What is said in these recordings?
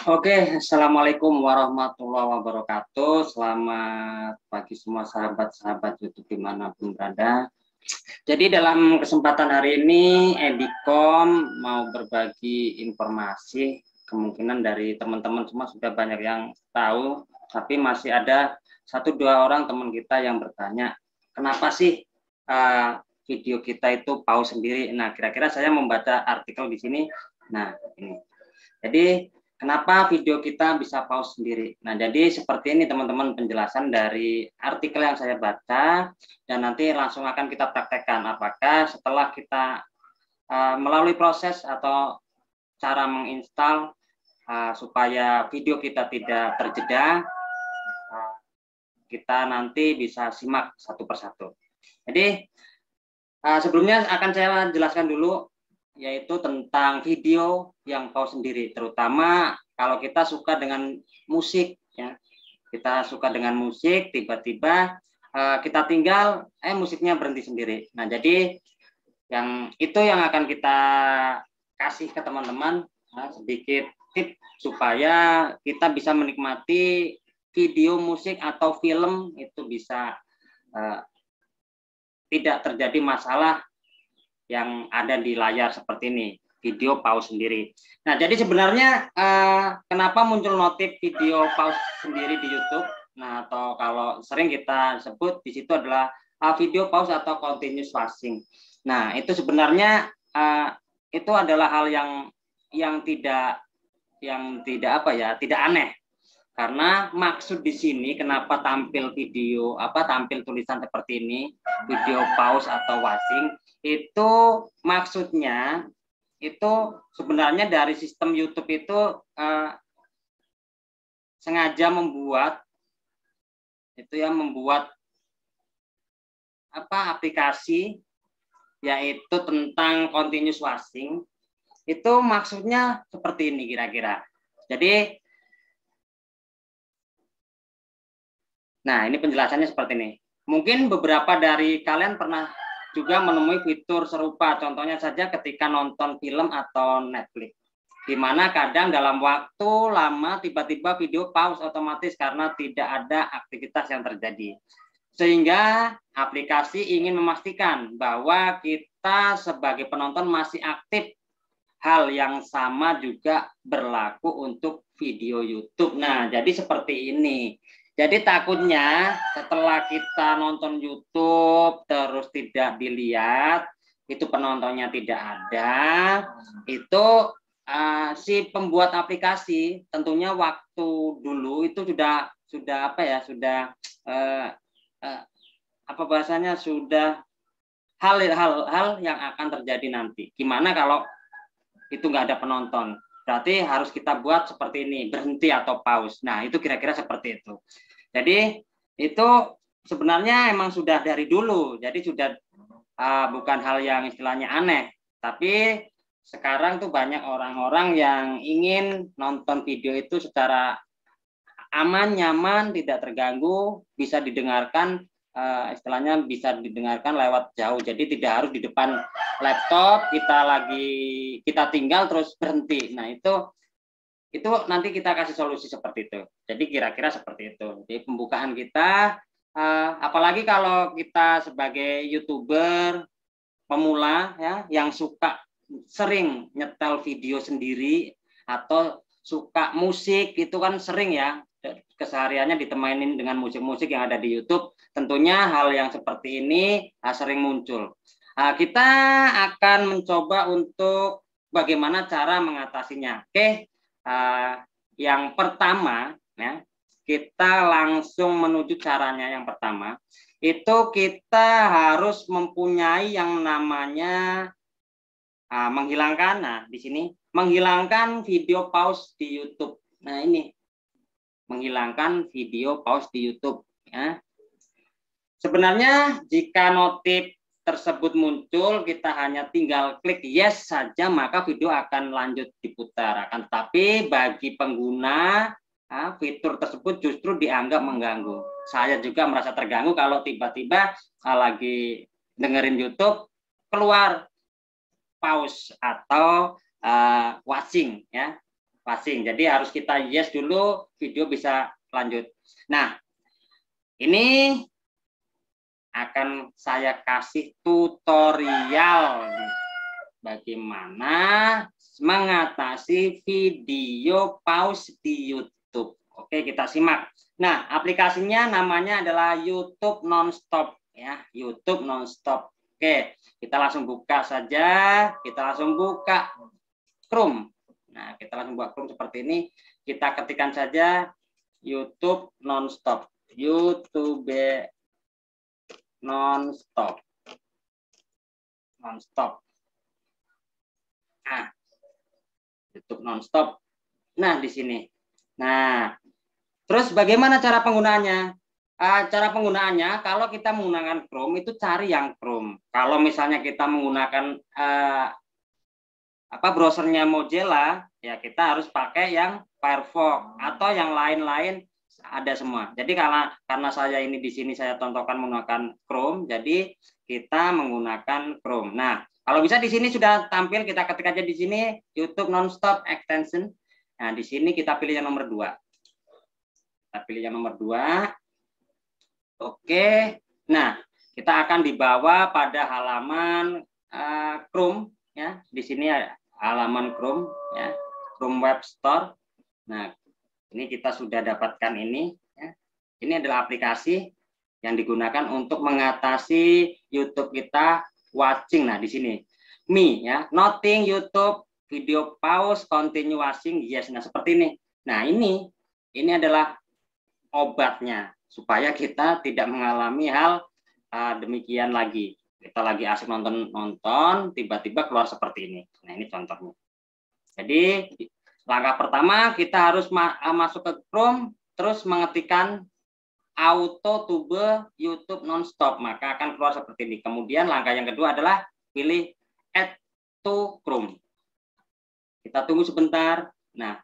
Oke, Assalamualaikum warahmatullahi wabarakatuh. Selamat pagi semua sahabat-sahabat YouTube dimanapun berada. Jadi dalam kesempatan hari ini, Edikom mau berbagi informasi. Kemungkinan dari teman-teman semua sudah banyak yang tahu, tapi masih ada satu dua orang teman kita yang bertanya, kenapa sih video kita itu pause sendiri? Nah, kira-kira saya membaca artikel di sini. Nah, ini. Jadi kenapa video kita bisa pause sendiri? Nah, jadi seperti ini teman-teman penjelasan dari artikel yang saya baca dan nanti langsung akan kita praktekkan apakah setelah kita melalui proses atau cara menginstal supaya video kita tidak terjeda, kita nanti bisa simak satu persatu. Jadi sebelumnya akan saya jelaskan dulu yaitu tentang video yang pause sendiri, terutama kalau kita suka dengan musik ya. Kita suka dengan musik, tiba-tiba kita tinggal musiknya berhenti sendiri. Nah, jadi itu yang akan kita kasih ke teman-teman sedikit tip supaya kita bisa menikmati video musik atau film itu bisa tidak terjadi masalah yang ada di layar seperti ini, video pause sendiri. Nah, jadi sebenarnya kenapa muncul notif video pause sendiri di YouTube? Nah, atau kalau sering kita sebut di situ adalah video pause atau continuous watching. Nah, itu sebenarnya itu adalah hal yang tidak tidak aneh. Karena maksud di sini kenapa tampil tulisan seperti ini, video pause atau watching, itu maksudnya itu sebenarnya dari sistem YouTube itu sengaja membuat aplikasi yaitu tentang continuous watching. Itu maksudnya seperti ini kira-kira. Jadi nah, ini penjelasannya seperti ini. Mungkin beberapa dari kalian pernah juga menemui fitur serupa, contohnya saja ketika nonton film atau Netflix, di mana kadang dalam waktu lama tiba-tiba video pause otomatis karena tidak ada aktivitas yang terjadi. Sehingga aplikasi ingin memastikan bahwa kita sebagai penonton masih aktif. Hal yang sama juga berlaku untuk video YouTube. Nah, jadi seperti ini. Jadi takutnya setelah kita nonton YouTube terus tidak dilihat, itu penontonnya tidak ada, itu si pembuat aplikasi tentunya waktu dulu itu sudah sudah hal-hal yang akan terjadi nanti. Gimana kalau itu nggak ada penonton? Berarti harus kita buat seperti ini, berhenti atau pause. Nah, itu kira-kira seperti itu. Jadi itu sebenarnya emang sudah dari dulu. Jadi sudah bukan hal yang istilahnya aneh. Tapi sekarang tuh banyak orang-orang yang ingin nonton video itu secara aman, nyaman, tidak terganggu, bisa didengarkan istilahnya bisa didengarkan lewat jauh. Jadi tidak harus di depan laptop kita tinggal terus berhenti. Nah, itu nanti kita kasih solusi seperti itu. Jadi kira-kira seperti itu. Jadi pembukaan kita apalagi kalau kita sebagai YouTuber pemula ya yang suka sering nyetel video sendiri atau suka musik, itu kan sering ya kesehariannya ditemanin dengan musik-musik yang ada di YouTube. Tentunya hal yang seperti ini sering muncul. Kita akan mencoba untuk bagaimana cara mengatasinya. Oke, yang pertama, ya, kita langsung menuju caranya. Yang pertama, itu kita harus mempunyai yang namanya menghilangkan. Nah, di sini menghilangkan video pause di YouTube. Nah, ini menghilangkan video pause di YouTube. Ya. Sebenarnya jika notif tersebut muncul, kita hanya tinggal klik yes saja, maka video akan lanjut diputar. Akan tetapi bagi pengguna, fitur tersebut justru dianggap mengganggu. Saya juga merasa terganggu kalau tiba-tiba lagi dengerin YouTube, keluar pause atau watching. Ya. wasing. Jadi harus kita yes dulu, video bisa lanjut. Nah, ini akan saya kasih tutorial bagaimana mengatasi video pause di YouTube. Oke, kita simak. Nah, aplikasinya namanya adalah YouTube Nonstop ya, YouTube Nonstop. Oke, kita langsung buka saja. Kita langsung buka Chrome. Nah, kita langsung buka Chrome seperti ini. Kita ketikkan saja YouTube Nonstop. YouTube Nonstop. Nonstop. Nah, YouTube Nonstop. Nah, di sini. Nah, terus bagaimana cara penggunaannya? Cara penggunaannya, kalau kita menggunakan Chrome itu cari yang Chrome. Kalau misalnya kita menggunakan browsernya Mozilla, ya kita harus pakai yang Firefox atau yang lain-lain ada semua. Jadi karena saya ini di sini saya contohkan menggunakan Chrome, jadi kita menggunakan Chrome. Nah, kalau bisa di sini sudah tampil, kita ketik aja di sini YouTube Nonstop Extension. Nah, di sini kita pilih yang nomor 2. Kita pilih yang nomor 2. Oke. Nah, kita akan dibawa pada halaman Chrome ya. Di sini ada halaman Chrome ya, Chrome Web Store. Nah, ini kita sudah dapatkan ini ya. Ini adalah aplikasi yang digunakan untuk mengatasi YouTube kita watching. Nah, di sini me ya, nothing YouTube video pause continue watching yes. Nah, seperti ini. Nah, ini adalah obatnya supaya kita tidak mengalami hal demikian lagi. Kita lagi asik nonton, tiba-tiba keluar seperti ini. Nah, ini contohnya. Jadi, langkah pertama kita harus masuk ke Chrome, terus mengetikkan auto tube YouTube Nonstop, maka akan keluar seperti ini. Kemudian langkah yang kedua adalah pilih add to Chrome. Kita tunggu sebentar. Nah,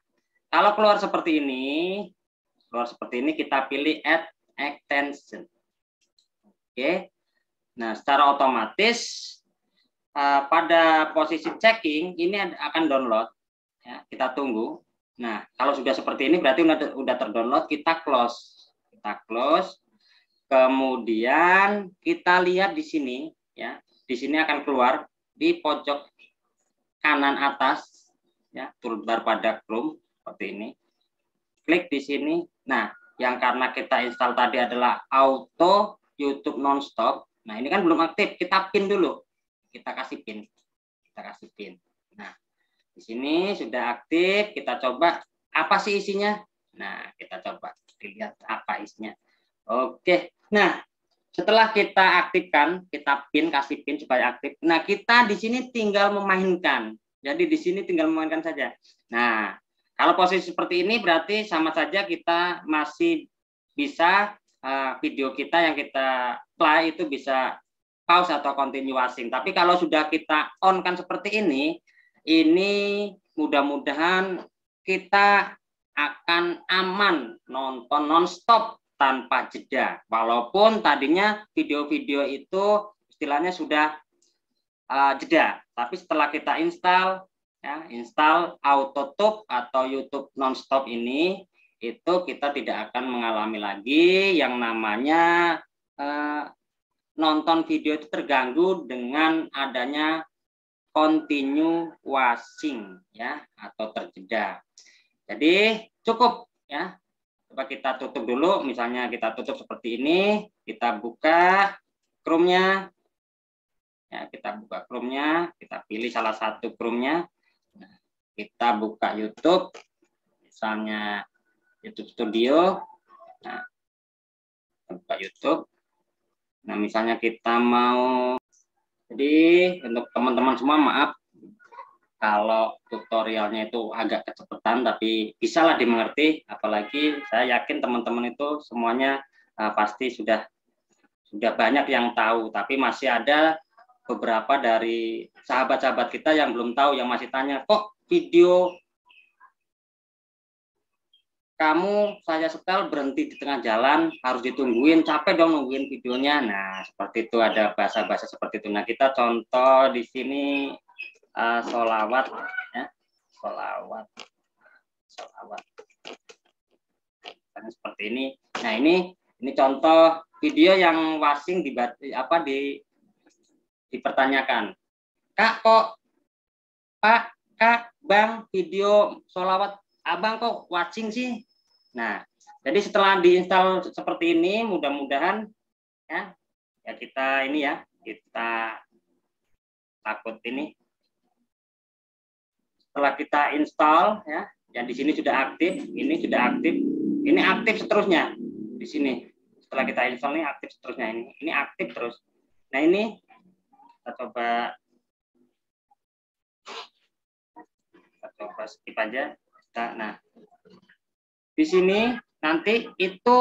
kalau keluar seperti ini, kita pilih add extension. Oke. Nah, secara otomatis pada posisi checking ini akan download. Ya, kita tunggu. Nah, kalau sudah seperti ini berarti udah terdownload, kita close. Kita close. Kemudian kita lihat di sini ya. Di sini akan keluar di pojok kanan atas ya, toolbar pada Chrome seperti ini. Klik di sini. Nah, yang karena kita install tadi adalah auto YouTube Nonstop. Nah, ini kan belum aktif, kita pin dulu. Kita kasih pin. Nah, di sini sudah aktif, kita coba apa sih isinya? Nah, kita coba lihat apa isinya. Oke. Nah, setelah kita aktifkan, kita kasih pin supaya aktif. Nah, kita di sini tinggal memainkan. Jadi di sini tinggal memainkan saja. Nah, kalau posisi seperti ini berarti sama saja kita masih bisa video kita yang kita play itu bisa pause atau continue watching. Tapi kalau sudah kita on kan seperti ini mudah-mudahan kita akan aman nonton nonstop tanpa jeda. Walaupun tadinya video-video itu istilahnya sudah jeda, tapi setelah kita install AutoTube atau YouTube Nonstop ini, itu kita tidak akan mengalami lagi yang namanya nonton video itu terganggu dengan adanya continue watching ya, atau terjeda. Jadi cukup ya. Coba kita tutup dulu, misalnya kita tutup seperti ini, kita buka Chrome-nya. Ya, kita buka Chrome-nya, kita pilih salah satu Chrome-nya. Nah, kita buka YouTube, misalnya YouTube Studio. Nah, buka YouTube. Nah, misalnya kita mau, jadi untuk teman-teman semua maaf kalau tutorialnya itu agak kecepatan, tapi bisalah dimengerti. Apalagi saya yakin teman-teman itu semuanya pasti sudah banyak yang tahu, tapi masih ada beberapa dari sahabat-sahabat kita yang belum tahu, yang masih tanya, kok video kamu saya setel berhenti di tengah jalan, harus ditungguin, capek dong nungguin videonya. Nah, seperti itu, ada bahasa-bahasa seperti itu. Nah, kita contoh di sini sholawat, ya, sholawat. sholawat. Seperti ini. Nah, ini contoh video yang wasing dipertanyakan. Kak, kok Pak, Kak, Bang, video sholawat Abang kok watching sih? Nah, jadi setelah diinstal seperti ini, mudah-mudahan ya kita ini ya, kita takut ini. Setelah kita install ya, yang di sini sudah aktif, ini sudah aktif, ini aktif seterusnya di sini. Setelah kita install ini aktif seterusnya, ini aktif terus. Nah, ini kita coba skip aja. Nah, di sini nanti itu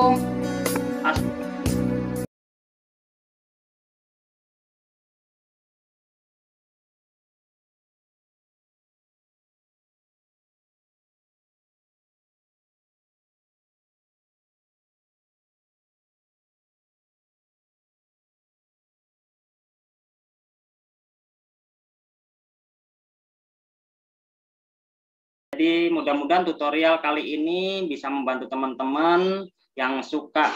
jadi mudah-mudahan tutorial kali ini bisa membantu teman-teman yang suka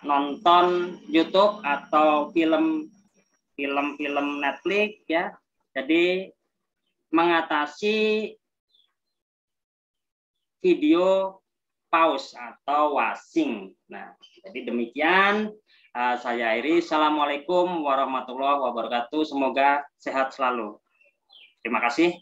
nonton YouTube atau film Netflix ya. Jadi mengatasi video pause atau wasing. Nah, jadi demikian saya akhiri. Assalamualaikum warahmatullahi wabarakatuh. Semoga sehat selalu. Terima kasih.